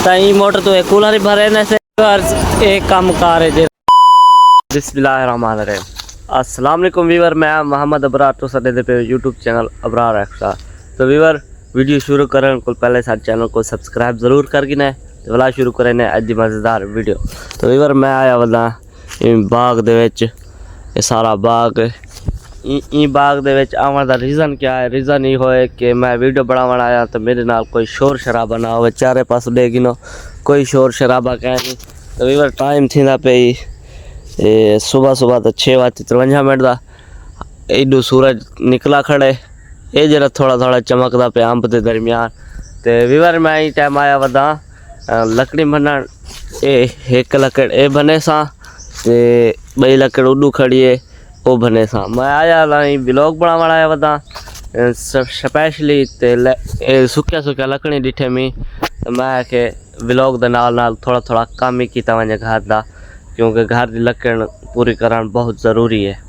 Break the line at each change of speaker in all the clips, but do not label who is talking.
ताई मोटर तो एक कूलर ही भरे न से एक काम कार है। बिस्मिल्लाहिर्रहमानिर्रहीम। अस्सलाम वालेकुम वीवर, मैं मोहम्मद अबरार तो सदे पे यूट्यूब चैनल अबरार एक्स्ट्रा। तो वीवर वीडियो शुरू करने को पहले सारे चैनल को सब्सक्राइब ज़रूर करके ने तो वाला शुरू करें ने अज मज़ेदार वीडियो। तो वीवर मैं आया वाला बाग दे विच, ये सारा बाग बाग दे विच आवन दा रीज़न क्या है? रीज़न ये होए कि मैं वीडियो बनावन आया तो मेरे नाल कोई शोर शराबा ना हो, चारे पास देगी नो कोई शोर शराबा कह नहीं। तो वीवर टाइम थींदा पे सुबह सुबह तो 6:53 का एडू सूरज निकला खड़े, ये जरा थोड़ा थोड़ा चमकदा पे अंब के दरमियान। तो वीवर मैं ही टाइम आया वदा लकड़ी बनन, एक लकड़ ए बने सा बई लकड़ उडू खड़ी है वो बने सा। मैं आया लाई ब्लॉग बनावन आया वदा स्पेशली ते सुक्या सुक्या लकड़ी डिठे मी। तो मैं के ब्लॉग दे नाल नाल थोड़ा थोड़ा काम ही कीता वने घर दा, क्योंकि घर की लकड़ पूरी करना बहुत ज़रूरी है।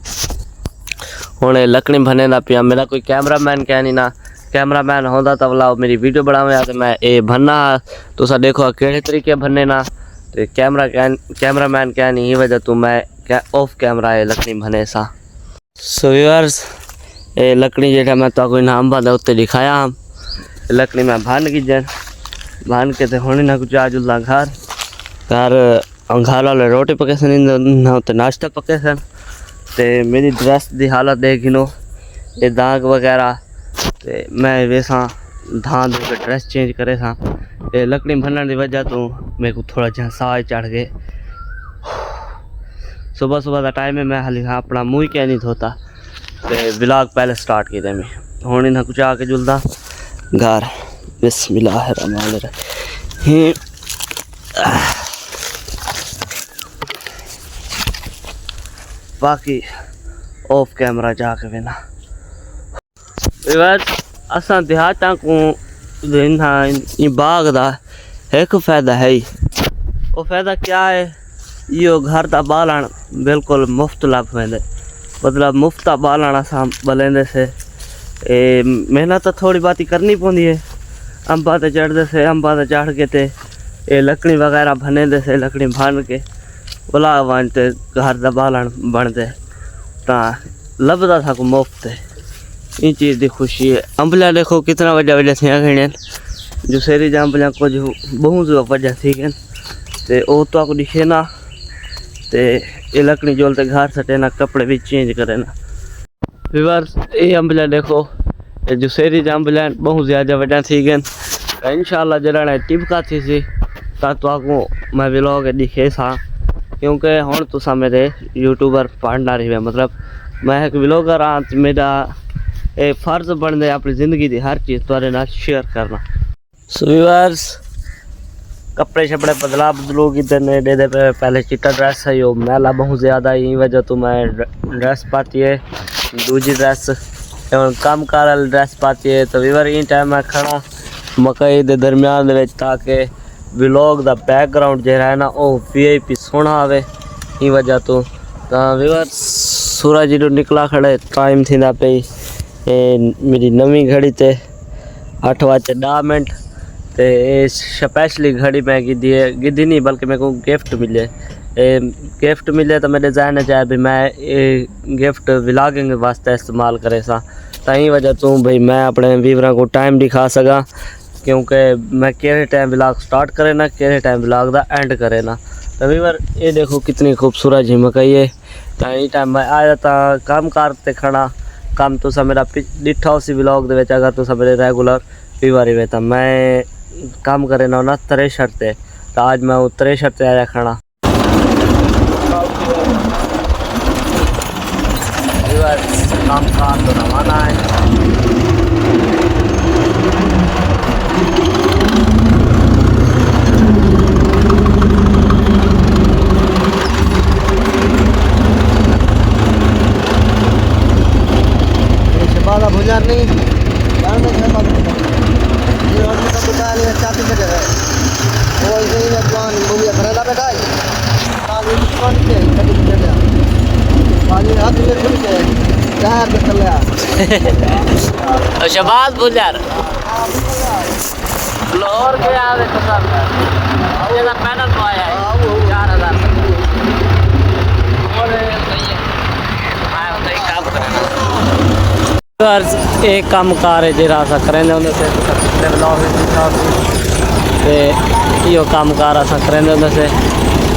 हुणे लकड़ी बने ना पिया, मेरा कोई कैमरामैन क्या नहीं ना, कैमरामैन होंदा तो वाला मेरी वीडियो बनावे तो मैं ये बनना तुसा देखो केड़े तरीके बनने ना। तो कैमरामैन क्या नहीं, वजह तो मैं क्या ऑफ कैमरा है लकड़ी बने सा। सो व्यूअर्स ये लकड़ी जेठा मैं तो कोई नाम बांधा उत्ते दिखाया हम लकड़ी में भान की जन भान के थे होने ना कुछ आजुल्ला घर घर वाले रोटी पके सन ना तो नाश्ता पके सन। तो मेरी ड्रेस की हालत देखी नो ये दाग वगैरह, तो मैं वैसा धान धो के ड्रेस चेंज करे था। ये लकड़ी भनने की वजह तो मेरे को थोड़ा जहाँ साह चढ़ गए। सुबह सुबह का टाइम है, मैं हाली अपना मुँह ही क्या नहीं धोता। तो ब्लॉग पहले स्टार्ट किए मैं होने ना कुछ आके जुलदा घर। बिस्मिल्लाहिर्रहमानिर्रहीम। बाकी ऑफ कैमरा जाके बिना असा देहातां को बाग का एक फायदा है ही। वो फायदा क्या है? यो घर का बालन बिल्कुल मुफ्त लभ वेंदे, मतलब मुफ्त बालन असा बलेंदे से मेहनत तो थोड़ी बाती करनी पौंदी है। अंबा ते चढ़ते से अंबा ते चढ़ के ते ये लकड़ी वगैरह बनेंदे से लकड़ी भन के बुला वनते घर का बालन बनते ता लभदा था को मुफ्त है। इन चीज़ की खुशी है। अंबलियाँ देखो कितना वड्डा वड्डा थी खड़ियां जो सेरी अंबलियाँ कुछ बहुत वड्डा थी गए तो तो आपको दिखे ना। तो ये लकड़ी जोलते घर सटे ना कपड़े भी चेंज करे ना। व्यूअर्स ये अंबलियाँ देखो ये जो सेरी अंबलियाँ बहुत ज़्यादा वड्डा थी गए। इंशाल्लाह जरा टिपका थी सी तो आपको मैं व्लॉग दिखे सा, क्योंकि हुण तुसा मेरे यूट्यूबर पढ़ना रही है, मतलब मैं एक व्लॉगर हाँ। मेरा ये फर्ज बनता है अपनी ज़िंदगी की हर चीज़ तुहारे नाल शेयर करना। सो व्यूअर्स कपड़े शपड़े बदलू किधर ने दे पे पहले चिट्टा ड्रेस है यो मैला बहुत ज़्यादा ही वजह तो मैं ड्रेस पाती है दूजी ड्रेस कम कार ड्रेस पाती है। तो व्यूअर इन टाइम मैं खड़ा मकई के दरमियान ताकि व्लॉग का बैकग्राउंड जो है ना वो VIP सोना आवे ई वजह तो। व्यूअर सूरज जो निकला खड़े टाइम थी पे मेरी नवी घड़ी ते 8:10। तो ये स्पेशली घड़ी मैं गिद्धी नहीं बल्कि मेरे को गिफ्ट मिले तो मेरे जहन चाहे भी मैं ये गिफ्ट व्लॉगिंग वास्ते इस्तेमाल करे सा। ताई वजह तो भाई मैं अपने व्यूअरां को टाइम दिखा सका, क्योंकि मैं केड़े टाइम व्लॉग स्टार्ट करे ना केड़े टाइम व्लॉग का एंड करे ना। तो व्यूअर ये देखो कितनी खूबसूरत झिमक है। तो ये टाइम मैं आया था काम करते खड़ा काम तो मेरा डिठा उसी व्लॉग दे अगर तो मेरे रेगुलर व्यूअर ही तो मैं काम करे ना ना त्रेशर ते। तो आज मैं वो त्रेशर ते आया खड़ा। काम तो रवाना है।
भुजार नहीं चाटी का जगह वो ऐसे ही प्लान मूवी भरेला बैठा है हाथ में खुल के चार के चल
शबाज भुजार लाहौर के आवे तो सब ये ना पैनल तो आया है 4000 और सही है आया होता ही काम करेगा एक काम कार है जरा सा करेंगे उन्हें से सबसे ब्लॉग ते यो काम कार असा करेंगे उन्हें से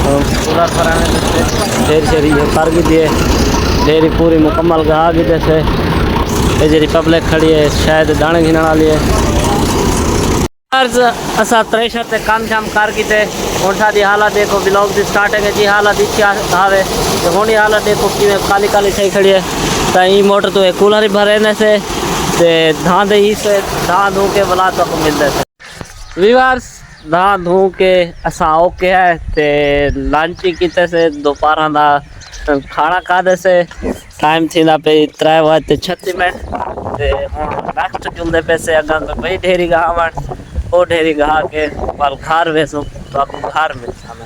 कूलर कराने से ढेर शरी ये कर भी दिए डेरी पूरी मुकम्मल गा भी जैसे ये जी पब्लिक खड़ी है शायद दाने घिनने वाली है असा त्रेशर ते काम शाम कर की थे उठा दी हालत देखो ब्लॉग की स्टार्टिंग है जी हालत इच्छी आवे तो होनी हालत देखो कि काली काली सही खड़ी है तो ये मोटर तो कूलर ही भरे से धान दही से धान धो के बुला तो मिलते थे व्यूअर्स धान धो के असा ओके है ते लंच किते से दोपहर दा खाना खादे से टाइम थी पे 3 बजे 36 मिनट ते नेक्स्ट जुलदे पे से अगा भाई ढेरी गावन वो ढेरी गा के पर घर वेसो तो आपको घर मिलता है।